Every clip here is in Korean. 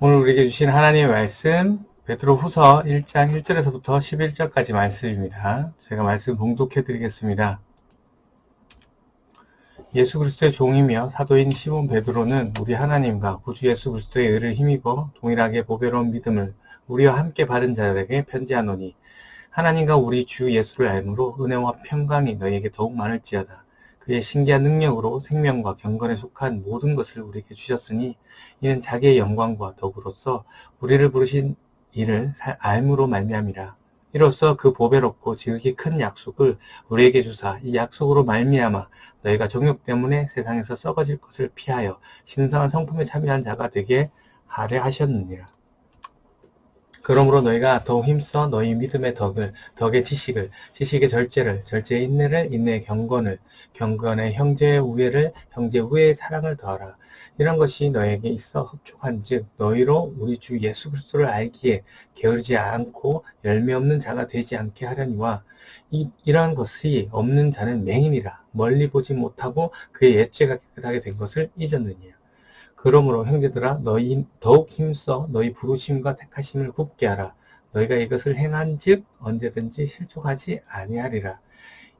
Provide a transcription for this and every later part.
오늘 우리에게 주신 하나님의 말씀 베드로후서 1장 1절에서부터 11절까지 말씀입니다. 제가 말씀 봉독해 드리겠습니다. 예수 그리스도의 종이며 사도인 시몬 베드로는 우리 하나님과 구주 예수 그리스도의 의를 힘입어 동일하게 보배로운 믿음을 우리와 함께 받은 자들에게 편지하노니 하나님과 우리 주 예수를 알므로 은혜와 평강이 너희에게 더욱 많을지어다. 그의 신기한 능력으로 생명과 경건에 속한 모든 것을 우리에게 주셨으니 이는 자기의 영광과 덕으로서 우리를 부르신 이를 알므로 말미암이라. 이로써 그 보배롭고 지극히 큰 약속을 우리에게 주사 이 약속으로 말미암아 너희가 정욕 때문에 세상에서 썩어질 것을 피하여 신성한 성품에 참여한 자가 되게 하려 하셨느니라. 그러므로 너희가 더욱 힘써 너희 믿음의 덕의 지식을, 지식의 절제를, 절제의 인내를, 인내의 경건을, 경건의 형제의 우애를, 형제의 우애의 사랑을 더하라. 이런 것이 너에게 있어 흡족한즉 너희로 우리 주 예수 그리스도를 알기에 게으르지 않고 열매 없는 자가 되지 않게 하려니와 이러한 것이 없는 자는 맹인이라 멀리 보지 못하고 그의 옛죄가 깨끗하게 된 것을 잊었느니라. 그러므로 형제들아 너희 더욱 힘써 너희 부르심과 택하심을 굳게 하라. 너희가 이것을 행한즉 언제든지 실족하지 아니하리라.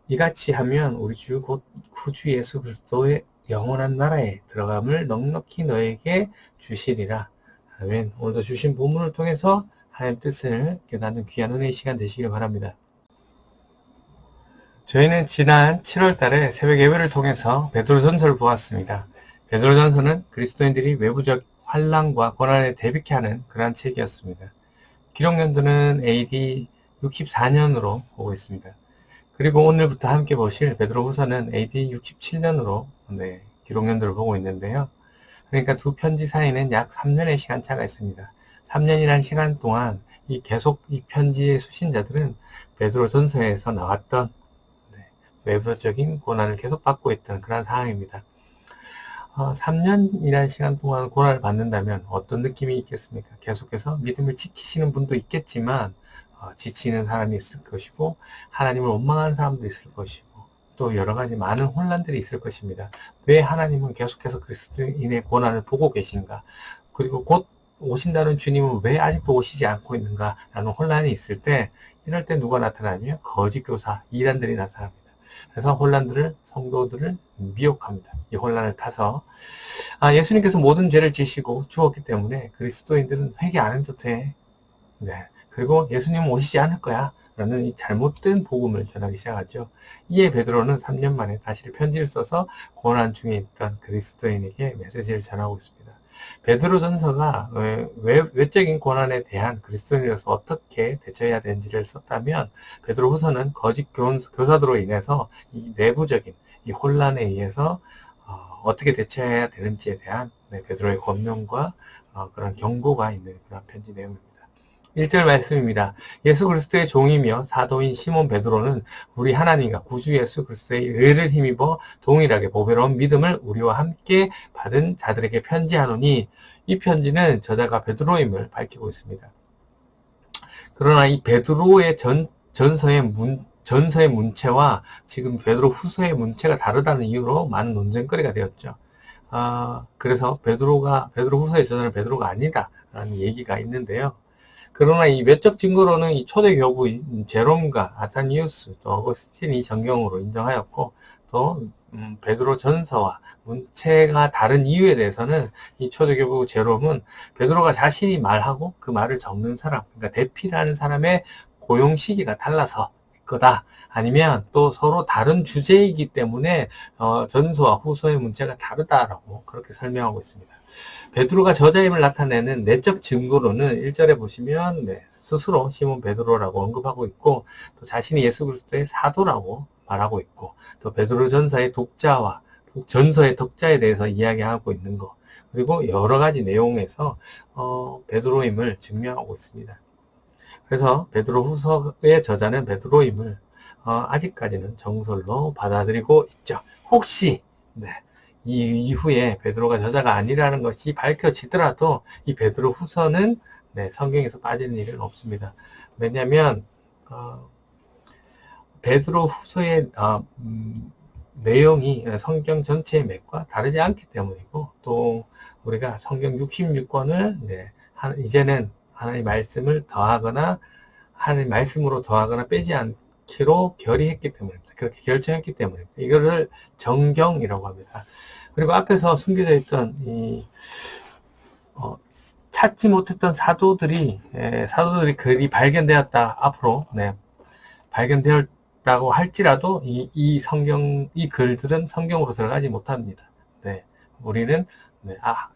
이같이 하면 우리 주 곧 구주 예수 그리스도의 영원한 나라에 들어감을 넉넉히 너에게 주시리라. 아멘. 오늘도 주신 본문을 통해서 하나님 뜻을 깨닫는 귀한 은혜의 시간 되시길 바랍니다. 저희는 지난 7월 달에 새벽 예배를 통해서 베드로전서를 보았습니다. 베드로전서는 그리스도인들이 외부적 환난과 고난에 대비케 하는 그러한 책이었습니다. 기록 연도는 AD 64년으로 보고 있습니다. 그리고 오늘부터 함께 보실 베드로후서는 AD 67년으로 기록 연도를 보고 있는데요. 그러니까 두 편지 사이는 약 3년의 시간차가 있습니다. 3년이라는 시간 동안 계속 이 편지의 수신자들은 베드로전서에서 나왔던 외부적인 고난을 계속 받고 있던 그런 상황입니다. 3년이라는 시간 동안 고난을 받는다면 어떤 느낌이 있겠습니까? 계속해서 믿음을 지키시는 분도 있겠지만 지치는 사람이 있을 것이고 하나님을 원망하는 사람도 있을 것이고 또 여러 가지 많은 혼란들이 있을 것입니다. 왜 하나님은 계속해서 그리스도인의 고난을 보고 계신가? 그리고 곧 오신다는 주님은 왜 아직도 오시지 않고 있는가? 라는 혼란이 있을 때 이럴 때 누가 나타나면 거짓 교사, 이단들이 나타납니다. 그래서 혼란들을 성도들을 미혹합니다. 이 혼란을 타서 예수님께서 모든 죄를 지시고 죽었기 때문에 그리스도인들은 회개 안 해도 돼. 그리고 예수님은 오시지 않을 거야. 라는 이 잘못된 복음을 전하기 시작하죠. 이에 베드로는 3년 만에 다시 편지를 써서 고난 중에 있던 그리스도인에게 메시지를 전하고 있습니다. 베드로 전서가 외적인 고난에 대한 그리스도인으로서 어떻게 대처해야 되는지를 썼다면 베드로 후서는 거짓 교사들로 인해서 이 내부적인 이 혼란에 의해서 어떻게 대처해야 되는지에 대한 베드로의 권면과 그런 경고가 있는 그런 편지 내용입니다. 1절 말씀입니다. 예수 그리스도의 종이며 사도인 시몬 베드로는 우리 하나님과 구주 예수 그리스도의 의를 힘입어 동일하게 보배로운 믿음을 우리와 함께 받은 자들에게 편지하노니 이 편지는 저자가 베드로임을 밝히고 있습니다. 그러나 이 베드로의 전서의 문체와 지금 베드로 후서의 문체가 다르다는 이유로 많은 논쟁거리가 되었죠. 그래서 베드로 후서의 저자는 베드로가 아니다라는 얘기가 있는데요. 그러나 이 외적 증거로는 이 초대 교부인 제롬과 아타니우스 또 어거스틴이 정경으로 인정하였고 또 베드로 전서와 문체가 다른 이유에 대해서는 이 초대 교부 제롬은 베드로가 자신이 말하고 그 말을 적는 사람, 그러니까 대피라는 사람의 고용 시기가 달라서 거다. 아니면 또 서로 다른 주제이기 때문에 전서와 후서의 문체가 다르다라고 그렇게 설명하고 있습니다. 베드로가 저자임을 나타내는 내적 증거로는 1절에 보시면 스스로 시몬 베드로라고 언급하고 있고 또 자신이 예수 그리스도의 사도라고 말하고 있고 또 베드로 전서의 독자에 대해서 이야기하고 있는 것 그리고 여러 가지 내용에서 베드로임을 증명하고 있습니다. 그래서 베드로 후서의 저자는 베드로임을 아직까지는 정설로 받아들이고 있죠. 혹시 이 이후에 베드로가 저자가 아니라는 것이 밝혀지더라도 이 베드로 후서는 성경에서 빠지는 일은 없습니다. 왜냐하면 베드로 후서의 내용이 성경 전체의 맥과 다르지 않기 때문이고 또 우리가 성경 66권을 이제는 하나님 말씀을 더하거나 하나님 말씀으로 더하거나 빼지 않기로 결의했기 때문입니다. 그렇게 결정했기 때문입니다. 이거를 정경이라고 합니다. 그리고 앞에서 숨겨져 있던 찾지 못했던 사도들이 글이 발견되었다. 앞으로 발견되었다고 할지라도 이 글들은 성경으로 들어가지 못합니다. 우리는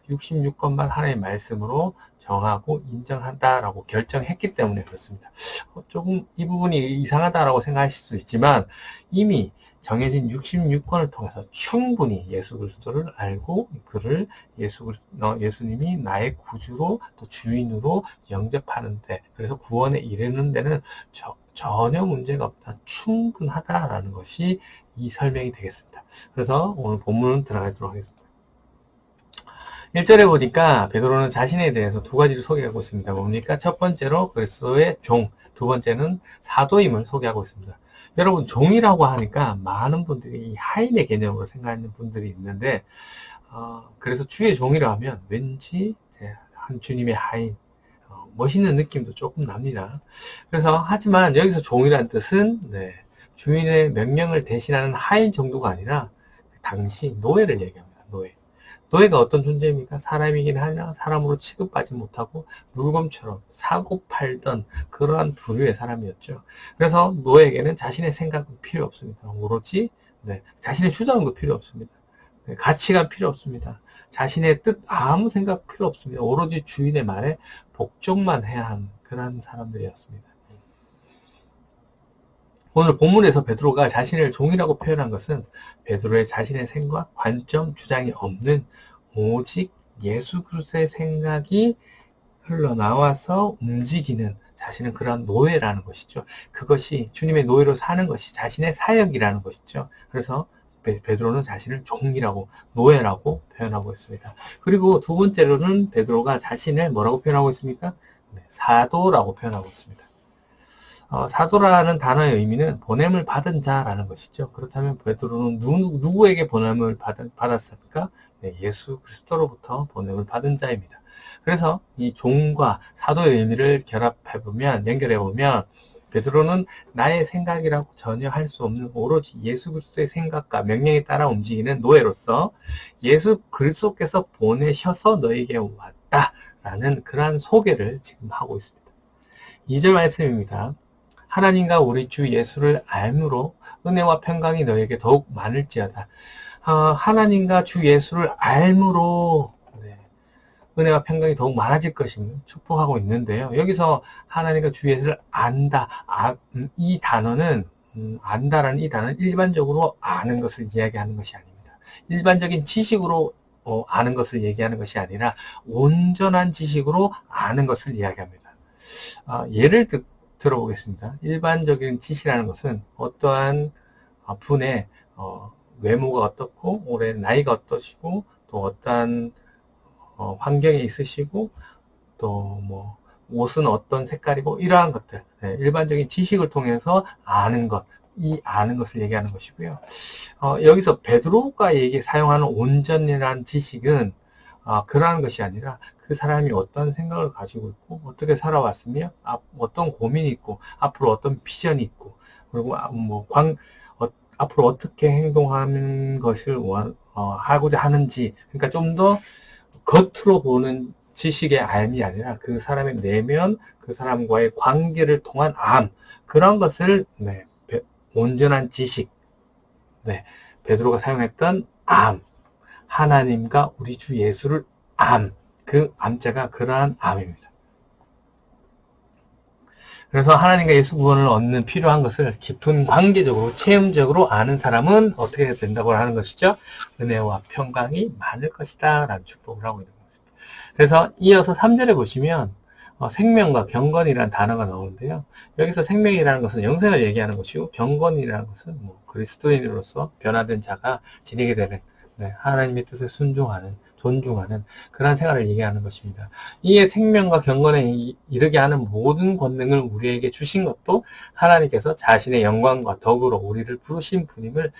66권만 하나님의 말씀으로 정하고 인정한다라고 결정했기 때문에 그렇습니다. 조금 이 부분이 이상하다라고 생각하실 수 있지만 이미 정해진 66권을 통해서 충분히 예수 그리스도를 알고 그를 예수님이 나의 구주로 또 주인으로 영접하는데, 그래서 구원에 이르는 데는 전혀 문제가 없다, 충분하다라는 것이 이 설명이 되겠습니다. 그래서 오늘 본문 들어가도록 하겠습니다. 1절에 보니까 베드로는 자신에 대해서 두 가지를 소개하고 있습니다. 뭡니까? 첫 번째로 그리스도의 종, 두 번째는 사도임을 소개하고 있습니다. 여러분, 종이라고 하니까 많은 분들이 이 하인의 개념으로 생각하는 분들이 있는데, 그래서 주의 종이라 하면 왠지 한 주님의 하인, 멋있는 느낌도 조금 납니다. 그래서 하지만 여기서 종이라는 뜻은 주인의 명령을 대신하는 하인 정도가 아니라 당시 노예를 얘기합니다. 노예가 어떤 존재입니까? 사람이긴 하나 사람으로 취급하지 못하고 물건처럼 사고 팔던 그러한 부류의 사람이었죠. 그래서 노예에게는 자신의 생각은 필요 없습니다. 오로지 자신의 주장도 필요 없습니다. 가치가 필요 없습니다. 자신의 뜻 아무 생각 필요 없습니다. 오로지 주인의 말에 복종만 해야 하는 그런 사람들이었습니다. 오늘 본문에서 베드로가 자신을 종이라고 표현한 것은 베드로의 자신의 생각, 관점, 주장이 없는 오직 예수 그리스도의 생각이 흘러나와서 움직이는 자신은 그런 노예라는 것이죠. 그것이 주님의 노예로 사는 것이 자신의 사역이라는 것이죠. 그래서 베드로는 자신을 종이라고, 노예라고 표현하고 있습니다. 그리고 두 번째로는 베드로가 자신을 뭐라고 표현하고 있습니까? 사도라고 표현하고 있습니다. 사도라는 단어의 의미는 보냄을 받은 자라는 것이죠. 그렇다면 베드로는 누구에게 보냄을 받았습니까? 예수 그리스도로부터 보냄을 받은 자입니다. 그래서 이 종과 사도의 의미를 연결해보면 베드로는 나의 생각이라고 전혀 할 수 없는 오로지 예수 그리스도의 생각과 명령에 따라 움직이는 노예로서 예수 그리스도께서 보내셔서 너에게 왔다라는 그러한 소개를 지금 하고 있습니다. 2절 말씀입니다. 하나님과 우리 주 예수를 알므로 은혜와 평강이 너에게 더욱 많을지어다. 하나님과 주 예수를 알므로 은혜와 평강이 더욱 많아질 것임을 축복하고 있는데요. 여기서 하나님과 주 예수를 안다. 이 단어는 안다라는 이 단어는 일반적으로 아는 것을 이야기하는 것이 아닙니다. 일반적인 지식으로 아는 것을 얘기하는 것이 아니라 온전한 지식으로 아는 것을 이야기합니다. 예를 들어보겠습니다. 일반적인 지식이라는 것은 어떠한 분의 외모가 어떻고 올해 나이가 어떠시고 또 어떠한 환경에 있으시고 또 옷은 어떤 색깔이고 이러한 것들, 일반적인 지식을 통해서 아는 것, 이 아는 것을 얘기하는 것이고요. 여기서 베드로가 사용하는 온전이라는 지식은 그러한 것이 아니라 그 사람이 어떤 생각을 가지고 있고 어떻게 살아왔으며 어떤 고민이 있고 앞으로 어떤 비전이 있고 그리고 앞으로 어떻게 행동하는 것을 하고자 하는지, 그러니까 좀 더 겉으로 보는 지식의 알미 아니라 그 사람의 내면, 그 사람과의 관계를 통한 그런 것을 온전한 지식, 베드로가 사용했던 하나님과 우리 주 예수를 그 암자가 그러한 암입니다. 그래서 하나님과 예수 구원을 얻는 필요한 것을 깊은 관계적으로 체험적으로 아는 사람은 어떻게 된다고 하는 것이죠? 은혜와 평강이 많을 것이다 라는 축복을 하고 있는 것입니다. 그래서 이어서 3절에 보시면 생명과 경건이라는 단어가 나오는데요. 여기서 생명이라는 것은 영생을 얘기하는 것이고 경건이라는 것은 그리스도인으로서 변화된 자가 지니게 되는 하나님의 뜻에 순종하는, 존중하는 그런 생활을 얘기하는 것입니다. 이에 생명과 경건에 이르게 하는 모든 권능을 우리에게 주신 것도 하나님께서 자신의 영광과 덕으로 우리를 부르신 분임을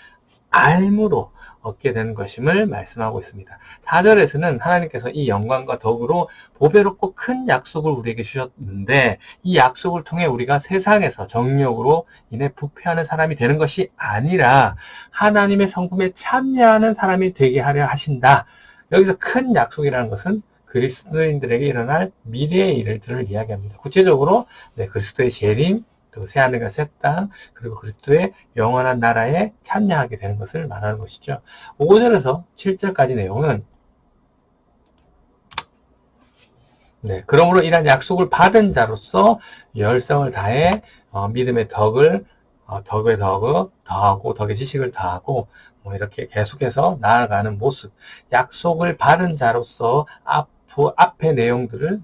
알므로 얻게 되는 것임을 말씀하고 있습니다. 4절에서는 하나님께서 이 영광과 덕으로 보배롭고 큰 약속을 우리에게 주셨는데 이 약속을 통해 우리가 세상에서 정욕으로 인해 부패하는 사람이 되는 것이 아니라 하나님의 성품에 참여하는 사람이 되게 하려 하신다. 여기서 큰 약속이라는 것은 그리스도인들에게 일어날 미래의 일들을 이야기합니다. 구체적으로 그리스도의 재림, 또 새하늘과 새 땅, 그리고 그리스도의 영원한 나라에 참여하게 되는 것을 말하는 것이죠. 5절에서 7절까지 내용은 그러므로 이러한 약속을 받은 자로서 열성을 다해 믿음의 덕을 덕의 덕을 더하고 덕의 지식을 더하고 이렇게 계속해서 나아가는 모습, 약속을 받은 자로서 앞의 내용들을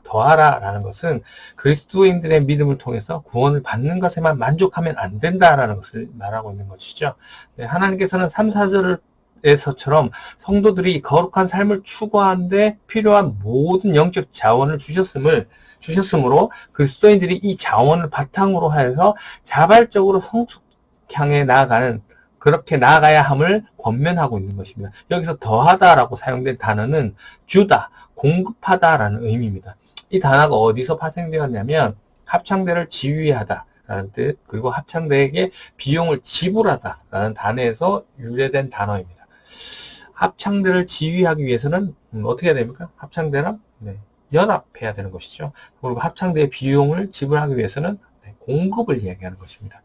더하라라는 것은 그리스도인들의 믿음을 통해서 구원을 받는 것에만 만족하면 안 된다라는 것을 말하고 있는 것이죠. 하나님께서는 3, 4절에서처럼 성도들이 거룩한 삶을 추구하는데 필요한 모든 영적 자원을 주셨으므로 그리스도인들이 이 자원을 바탕으로 하여서 자발적으로 성숙 향해 나아가는 그렇게 나아가야 함을 권면하고 있는 것입니다. 여기서 더하다라고 사용된 단어는 주다, 공급하다라는 의미입니다. 이 단어가 어디서 파생되었냐면 합창대를 지휘하다라는 뜻, 그리고 합창대에게 비용을 지불하다라는 단어에서 유래된 단어입니다. 합창대를 지휘하기 위해서는 어떻게 해야 됩니까? 합창대랑 연합해야 되는 것이죠. 그리고 합창대의 비용을 지불하기 위해서는 공급을 이야기하는 것입니다.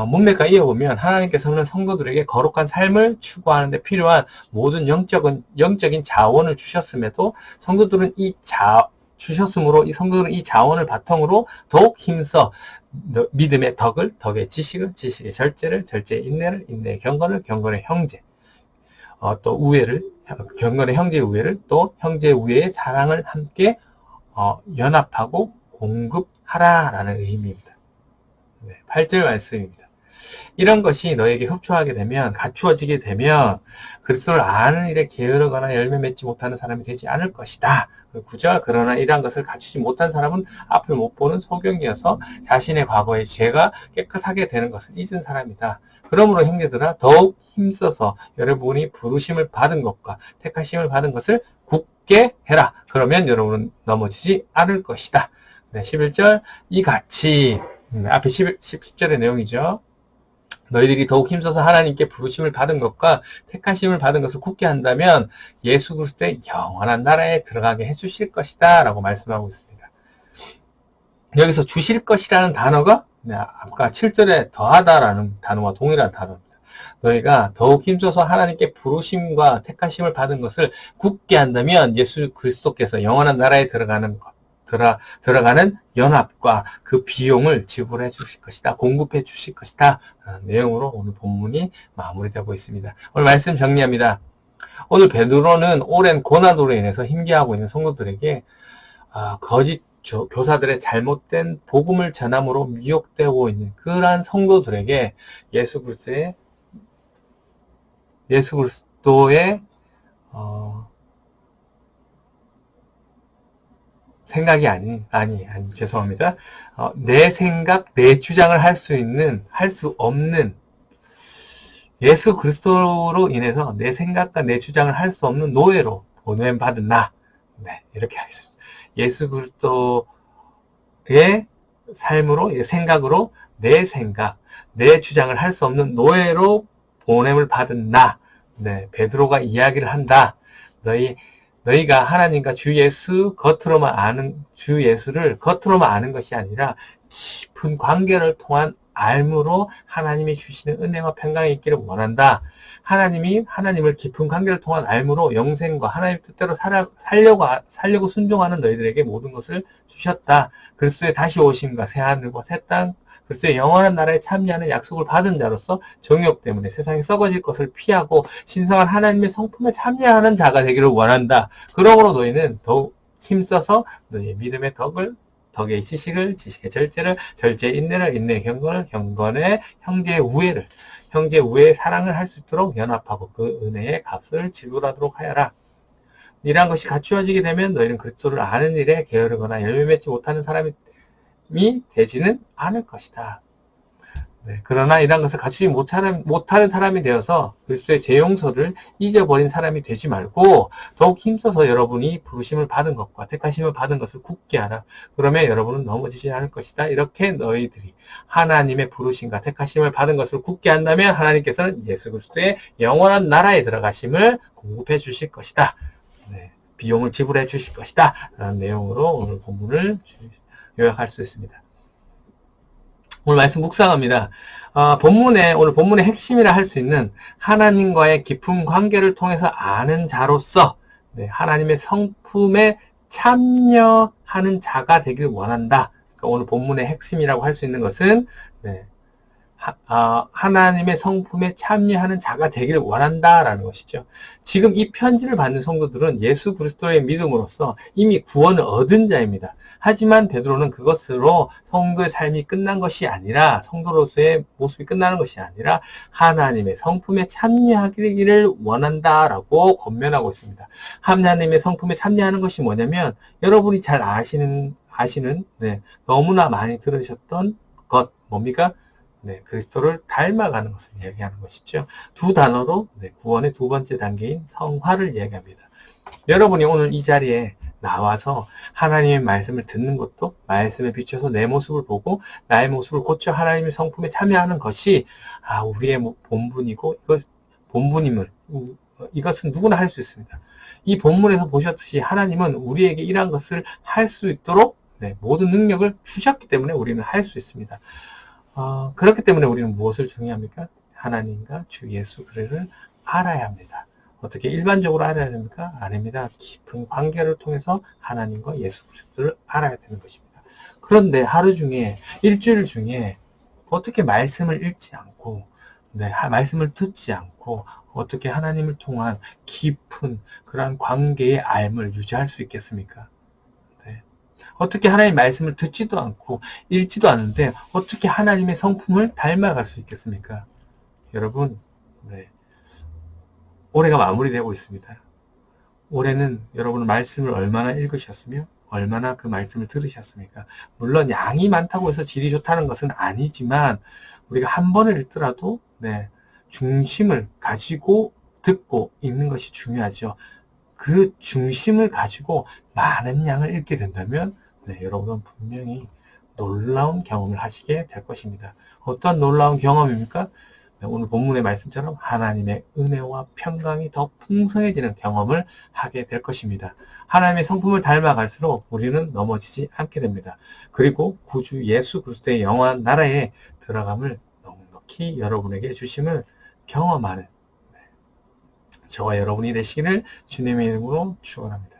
문맥과 이어보면 하나님께서는 성도들에게 거룩한 삶을 추구하는 데 필요한 모든 영적인 자원을 주셨음에도 성도들은 주셨으므로 이 성도들은 이 자원을 바탕으로 더욱 힘써 믿음의 덕의 지식을, 지식의 절제를, 절제의 인내를, 인내의 경건을, 경건의 형제, 또 우애를, 경건의 형제의 우애를, 또 형제의 우애의 사랑을 함께 연합하고 공급하라라는 의미입니다. 8절 말씀입니다. 이런 것이 너에게 흡초하게 되면, 갖추어지게 되면 그리스도를 아는 일에 게으르거나 열매 맺지 못하는 사람이 되지 않을 것이다. 9절, 그러나 이러한 것을 갖추지 못한 사람은 앞을 못 보는 소경이어서 자신의 과거의 죄가 깨끗하게 되는 것을 잊은 사람이다. 그러므로 형제들아 더욱 힘써서 여러분이 부르심을 받은 것과 택하심을 받은 것을 굳게 해라. 그러면 여러분은 넘어지지 않을 것이다. 11절, 이같이 앞에 10절의 내용이죠. 너희들이 더욱 힘써서 하나님께 부르심을 받은 것과 택하심을 받은 것을 굳게 한다면 예수 그리스도의 영원한 나라에 들어가게 해주실 것이다 라고 말씀하고 있습니다. 여기서 주실 것이라는 단어가 아까 7절에 더하다라는 단어와 동일한 단어입니다. 너희가 더욱 힘써서 하나님께 부르심과 택하심을 받은 것을 굳게 한다면 예수 그리스도께서 영원한 나라에 들어가는 연합과 그 비용을 지불해 주실 것이다. 공급해 주실 것이다. 라는 내용으로 오늘 본문이 마무리되고 있습니다. 오늘 말씀 정리합니다. 오늘 베드로는 오랜 고난으로 인해서 힘겨워하고 있는 성도들에게 거짓 교사들의 잘못된 복음을 전함으로 미혹되고 있는 그러한 성도들에게 예수 그리스도의 생각이 죄송합니다. 내 생각, 내 주장을 할 수 없는, 예수 그리스도로 인해서 내 생각과 내 주장을 할 수 없는 노예로 보냄받은 나. 이렇게 하겠습니다. 예수 그리스도의 삶으로, 생각으로 내 생각, 내 주장을 할 수 없는 노예로 보냄을 받은 나. 베드로가 이야기를 한다. 너희가 하나님과 주 예수를 겉으로만 아는 것이 아니라 깊은 관계를 통한 알므로 하나님이 주시는 은혜와 평강이 있기를 원한다. 하나님을 깊은 관계를 통한 알므로 영생과 하나님 뜻대로 살려고 순종하는 너희들에게 모든 것을 주셨다. 그리스도의 다시 오심과 새하늘과 새 땅, 그리스도의 영원한 나라에 참여하는 약속을 받은 자로서 정욕 때문에 세상에 썩어질 것을 피하고 신성한 하나님의 성품에 참여하는 자가 되기를 원한다. 그러므로 너희는 더욱 힘써서 너희의 믿음의 덕의 지식을, 지식의 절제를, 절제의 인내를, 인내의 경건을, 경건의 형제의 우애의 사랑을 할 수 있도록 연합하고 그 은혜의 값을 지불하도록 하여라. 이러한 것이 갖추어지게 되면 너희는 그리스도를 아는 일에 게으르거나 열매 맺지 못하는 사람이 되지는 않을 것이다. 네, 그러나 이런 것을 갖추지 못하는 사람이 되어서 그리스도의 죄 용서를 잊어버린 사람이 되지 말고 더욱 힘써서 여러분이 부르심을 받은 것과 택하심을 받은 것을 굳게 하라. 그러면 여러분은 넘어지지 않을 것이다. 이렇게 너희들이 하나님의 부르심과 택하심을 받은 것을 굳게 한다면 하나님께서는 예수 그리스도의 영원한 나라에 들어가심을 공급해 주실 것이다. 네, 비용을 지불해 주실 것이다. 라는 내용으로 오늘 본문을 요약할 수 있습니다. 오늘 말씀 묵상합니다. 오늘 본문의 핵심이라 할 수 있는 하나님과의 깊은 관계를 통해서 아는 자로서, 네, 하나님의 성품에 참여하는 자가 되길 원한다. 그러니까 오늘 본문의 핵심이라고 할 수 있는 것은, 네, 하나님의 성품에 참여하는 자가 되기를 원한다라는 것이죠. 지금 이 편지를 받는 성도들은 예수 그리스도의 믿음으로써 이미 구원을 얻은 자입니다. 하지만 베드로는 그것으로 성도의 삶이 끝난 것이 아니라, 성도로서의 모습이 끝나는 것이 아니라 하나님의 성품에 참여하기를 원한다라고 권면하고 있습니다. 하나님의 성품에 참여하는 것이 뭐냐면 여러분이 잘 아시는 네, 너무나 많이 들으셨던 것 뭡니까? 네, 그리스도를 닮아가는 것을 얘기하는 것이죠. 두 단어로, 네, 구원의 두 번째 단계인 성화를 얘기합니다. 여러분이 오늘 이 자리에 나와서 하나님의 말씀을 듣는 것도 말씀에 비춰서 내 모습을 보고 나의 모습을 고쳐 하나님의 성품에 참여하는 것이 우리의 본분이고 이것은 누구나 할 수 있습니다. 이 본문에서 보셨듯이 하나님은 우리에게 이러한 것을 할 수 있도록, 네, 모든 능력을 주셨기 때문에 우리는 할 수 있습니다. 그렇기 때문에 우리는 무엇을 중요합니까? 하나님과 주 예수 그리스도를 알아야 합니다. 어떻게 일반적으로 알아야 됩니까? 아닙니다. 깊은 관계를 통해서 하나님과 예수 그리스도를 알아야 되는 것입니다. 그런데 하루 중에, 일주일 중에 어떻게 말씀을 읽지 않고, 네, 말씀을 듣지 않고 어떻게 하나님을 통한 깊은 그러한 관계의 알을 유지할 수 있겠습니까? 네. 어떻게 하나님의 말씀을 듣지도 않고 읽지도 않는데 어떻게 하나님의 성품을 닮아갈 수 있겠습니까? 여러분, 네, 올해가 마무리되고 있습니다. 올해는 여러분 말씀을 얼마나 읽으셨으며 얼마나 그 말씀을 들으셨습니까? 물론 양이 많다고 해서 질이 좋다는 것은 아니지만 우리가 한 번을 읽더라도, 네, 중심을 가지고 듣고 읽는 것이 중요하죠. 그 중심을 가지고 많은 양을 읽게 된다면, 네, 여러분은 분명히 놀라운 경험을 하시게 될 것입니다. 어떤 놀라운 경험입니까? 네, 오늘 본문의 말씀처럼 하나님의 은혜와 평강이 더 풍성해지는 경험을 하게 될 것입니다. 하나님의 성품을 닮아갈수록 우리는 넘어지지 않게 됩니다. 그리고 구주 예수 그리스도의 영원한 나라에 들어감을 넉넉히 여러분에게 주심을 경험하는 저와 여러분이 되시기를 주님의 이름으로 축원합니다.